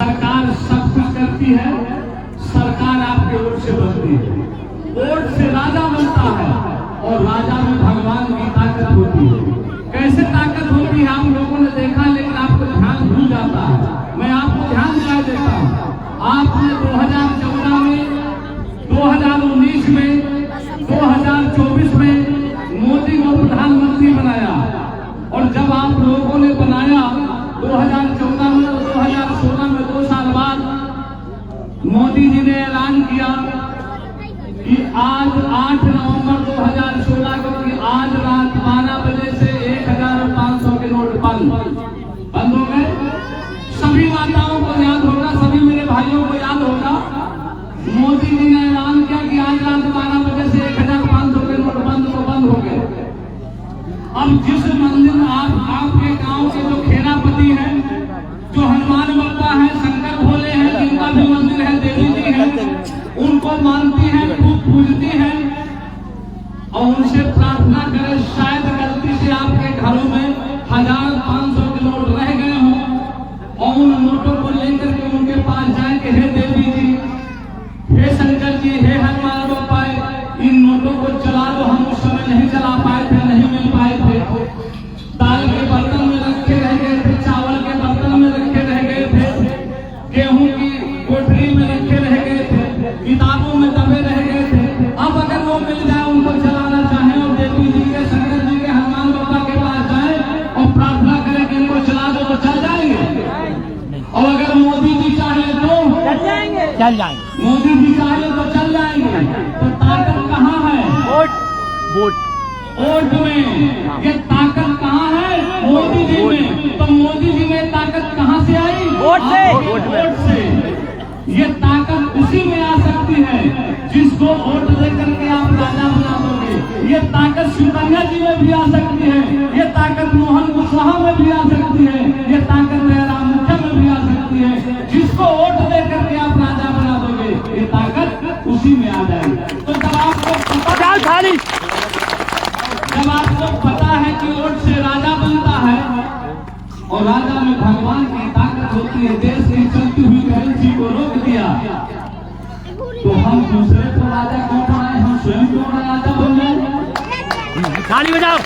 सरकार सब कुछ करती है, सरकार आपके वोट से बनती है। वोट से राजा बनता है और राजा में भगवान की ताकत होती है। कैसे ताकत होती है आप लोगों ने देखा, लेकिन आपको ध्यान भूल जाता है। मैं आपको ध्यान दिला देता हूँ। आपने 2014 में, 2019 में, 2024 में मोदी को प्रधानमंत्री बनाया, और जब आप लोगों ने बनाया 2014 में, 2016 में 2 साल बाद मोदी जी ने ऐलान किया कि आज 8 नवंबर 2016 को कि आज रात 12 बजे से 1500 के नोट बंद हो गए। सभी माताओं को याद होगा, सभी मेरे भाइयों को याद होगा, मोदी जी ने ऐलान किया कि आज रात 12 बजे से 1500 के नोट बंद हो गए। अब जिस मंदिर आपके गांव के जो खेरापति हैं, जो हनुमान बप्पा है, शंकर भोले हैं, जिनका भी मंदिर है, देवी जी है, उनको मानती हैं, खूब पूजती हैं, और उनसे प्रार्थना करें शायद गलती से आपके घरों में 1500 के नोट रह गए हों, और उन नोटों को लेकर के उनके पास जाए कि हे देवी जी, हे शंकर जी, हे हनुमान बप्पा, इन नोटों को चला दो। हम उस समय नहीं चला पाए थे, नहीं मिल पाए थे, दाल के बर्तन में रखे रह गए थे, चावल के बर्तन में रखे रह गए थे, गेहूं की कोठरी में रखे रह गए थे, किताबों में दबे रह गए थे। अब अगर वो मिल जाए, उनको चलाना चाहे, और देवी जी के, शंकर जी के, हनुमान बप्पा के पास जाए और प्रार्थना करें कि इनको चला दो, तो चल जाएंगे। और अगर मोदी जी चाहे तो चल जाएंगे, मोदी जी चाहे तो चल जाएंगे। तो ताकत कहाँ है? वोट में। ये ताकत कहाँ है? मोदी जी में। तो मोदी जी में ताकत कहाँ से आई? वोट से। ये ताकत उसी में आ सकती है जिसको वोट दे करके आप राजा बना दोगे। ये ताकत सुकन्या जी में भी आ सकती है, ये ताकत मोहन कुशवाहा में भी आ सकती है, ये ताकत जयराम मुखिया में भी आ सकती है। जिसको वोट दे करके आप राजा बना दोगे, ये ताकत उसी में आ जाएगी। तो जब आपको पता है कि वोट से राजा बनता है, और राजा में भगवान की ताकत होती है, देश की चलती हुई करेंसी को रोक दिया, तो हम दूसरे को राजा क्यों बनाए? हम स्वयं क्यों राजा बन जाए? ताली बजाओ।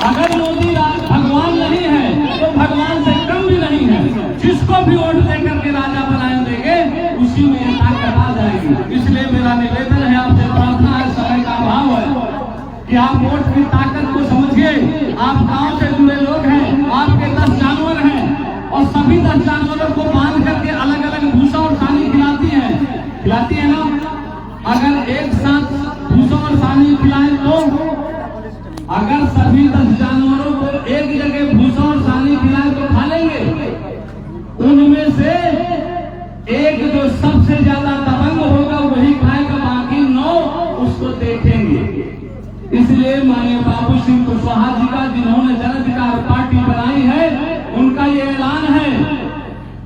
अगर मोदी भगवान नहीं है तो भगवान से कम भी नहीं है। जिसको भी वोट देकर के राजा बनाए देंगे, उसी में ये ताकत आ जाएगी। इसलिए मेरा निवेदन है, आपसे प्रार्थना है, समय का अभाव है, कि आप वोट की ताकत को समझिए। आप गांव से जुड़े लोग हैं, आपके 10 जानवर हैं, और सभी 10 जानवरों को बांध करके अलग अलग भूसा और सानी खिलाती है ना। अगर एक साथ भूसा और सानी खिलाएं तो, अगर सभी 10 जानवरों को एक जगह भूसा और सानी खिलाएं तो खा लेंगे। उनमें से एक जो सबसे ज्यादा दबंग होगा वही खाएगा, बाकी 9 उसको देखेंगे। इसलिए माननीय बाबू सिंह कुशवाहा जी का, जिन्होंने जन अधिकार पार्टी बनाई है, उनका ये ऐलान है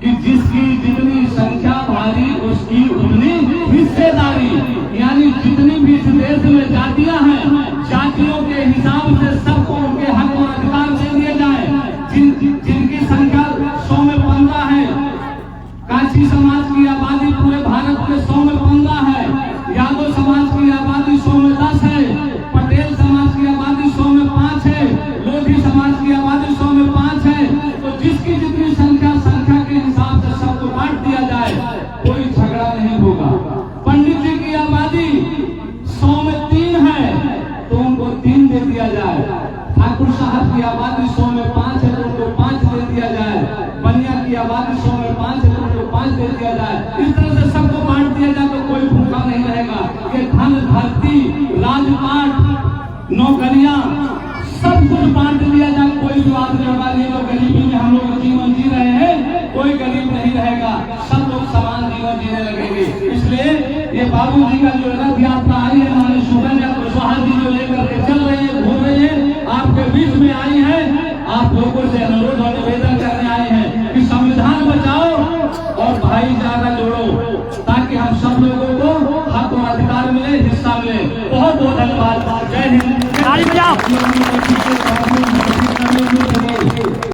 कि जिसकी जितनी संख्या भारी उसकी उतनी हिस्सेदारी। यानी जितनी भी इस देश में जातियां हैं, जातियों के हिसाब से सबको उनके हक और अधिकार दे दिए जाए। जिनकी संख्या 100 में 15 है, कांची समाज की आबादी पूरे भारत में 100 में 15 है, यादव समाज की आबादी 100 में 10 है, पटेल समाज की आबादी 100 में 5 है, लोधी समाज की आबादी 100 में 5 है। तो जिसकी जितनी संख्या के हिसाब से सबको बांट दिया जाए, कोई झगड़ा नहीं होगा। पंडित जी की आबादी 100 में 3 है, तो उनको 3 दे दिया जाए। ठाकुर साहब की आबादी 100 में 5 है, तो उनको 5 दे दिया जाए। बनिया की आबादी 100 में 5 है, तो उनको 5 दे दिया जाए। इस तरह से सबको बांट दिया जाए तो कोई भूखा नहीं रहेगा। ये धन, धरती, राजपाट, नौकरियां, सब कुछ बांट दिया जाए, कोई भी बात नहीं होगा। ये लोग गरीबी में हम लोग जीवन जी रहे हैं, कोई गरीब नहीं रहेगा, सब लोग समान जीवन जीने लगेंगे। इसलिए ये बाबू जी का जो रथ यात्रा आई है, हमारे सुकन्या कुशवाहा जी जो लेकर के चल रही है, घूम रही है, आपके बीच में आई है। आप लोगों से अनुरोध और निवेदन करने आए हैं कि संविधान बचाओ और भाईचारा जोड़ो, ताकि हम सब लोगों को हक और अधिकार मिले, हिस्सा मिले। बहुत बहुत धन्यवाद। जय हिंद।